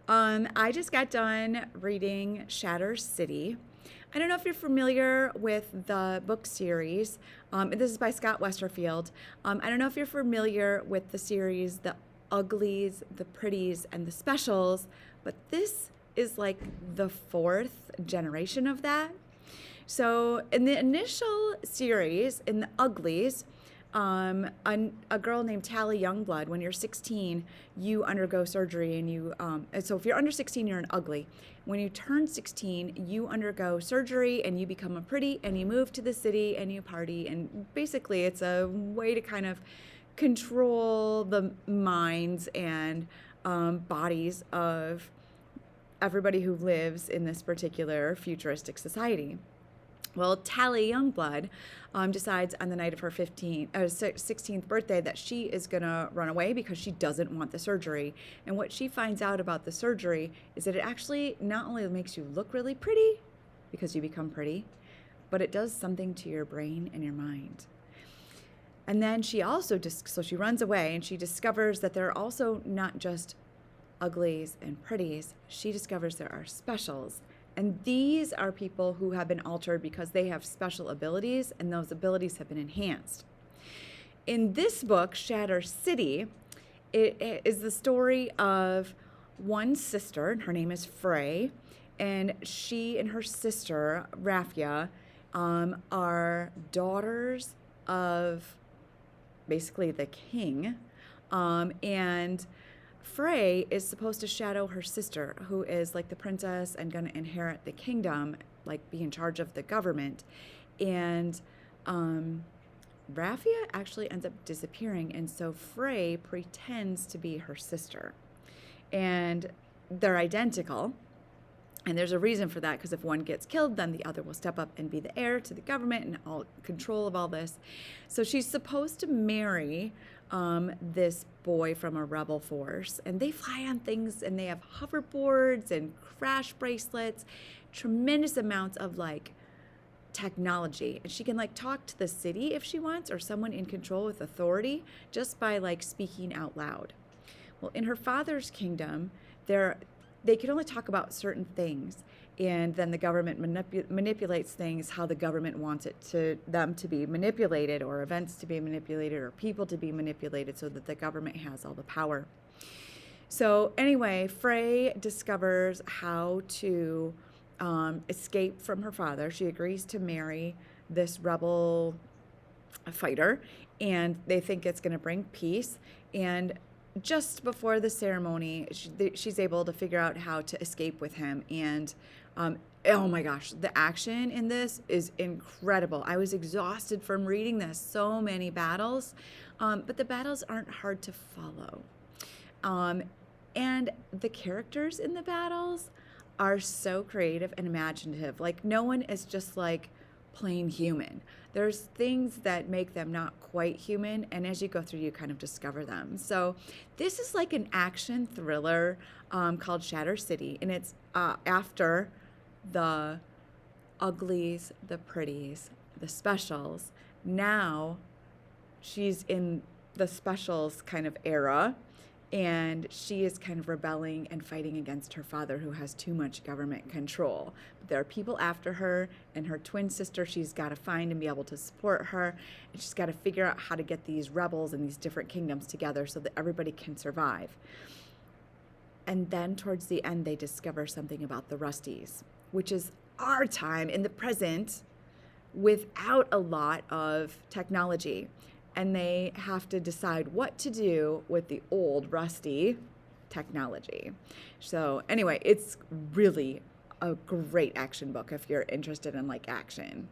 I just got done reading Shatter City. I don't know if you're familiar with the book series. This is by Scott Westerfield. I don't know if you're familiar with the series, The Uglies, The Pretties, and The Specials, but this is like the fourth generation of that. So, in the initial series, in the Uglies, a girl named Tally Youngblood, when you're 16, you undergo surgery, and so if you're under 16, you're an ugly. When you turn 16, you undergo surgery and you become a pretty, and you move to the city and you party. And basically, it's a way to kind of control the minds and bodies of everybody who lives in this particular futuristic society. Well, Tally Youngblood decides on the night of her 16th birthday that she is going to run away because she doesn't want the surgery. And what she finds out about the surgery is that it actually not only makes you look really pretty because you become pretty, but it does something to your brain and your mind. And then she also, so she runs away and she discovers that there are also not just uglies and pretties. She discovers there are specials. And these are people who have been altered because they have special abilities, and those abilities have been enhanced. In this book, Shatter City, it is the story of one sister. Her name is Frey, and she and her sister, Raphia, are daughters of basically the king. And Frey is supposed to shadow her sister, who is like the princess and going to inherit the kingdom, like be in charge of the government. And Raphia actually ends up disappearing, and so Frey pretends to be her sister. And they're identical. And there's a reason for that, because if one gets killed, then the other will step up and be the heir to the government and all control of all this. So she's supposed to marry this boy from a rebel force, and they fly on things, and they have hoverboards and crash bracelets, tremendous amounts of like technology, and she can like talk to the city if she wants, or someone in control with authority, just by like speaking out loud. Well, in her father's kingdom, they can only talk about certain things, and then the government manipulates things how the government wants them to be manipulated, or events to be manipulated, or people to be manipulated, so that the government has all the power. So anyway, Frey discovers how to escape from her father. She agrees to marry this rebel fighter, and they think it's going to bring peace. And just before the ceremony, she's able to figure out how to escape with him. And oh my gosh, the action in this is incredible. I was exhausted from reading this. So many battles, but the battles aren't hard to follow. And the characters in the battles are so creative and imaginative. Like, no one is just like plain human. There's things that make them not quite human, and as you go through, you kind of discover them. So this is like an action thriller called Shatter City, and it's after the uglies, the pretties, the specials. Now she's in the specials kind of era, and she is kind of rebelling and fighting against her father, who has too much government control. But there are people after her, and her twin sister she's got to find and be able to support her, and she's got to figure out how to get these rebels and these different kingdoms together so that everybody can survive. And then towards the end, they discover something about the Rusties, which is our time in the present without a lot of technology. And they have to decide what to do with the old rusty technology. So anyway, it's really a great action book if you're interested in like action.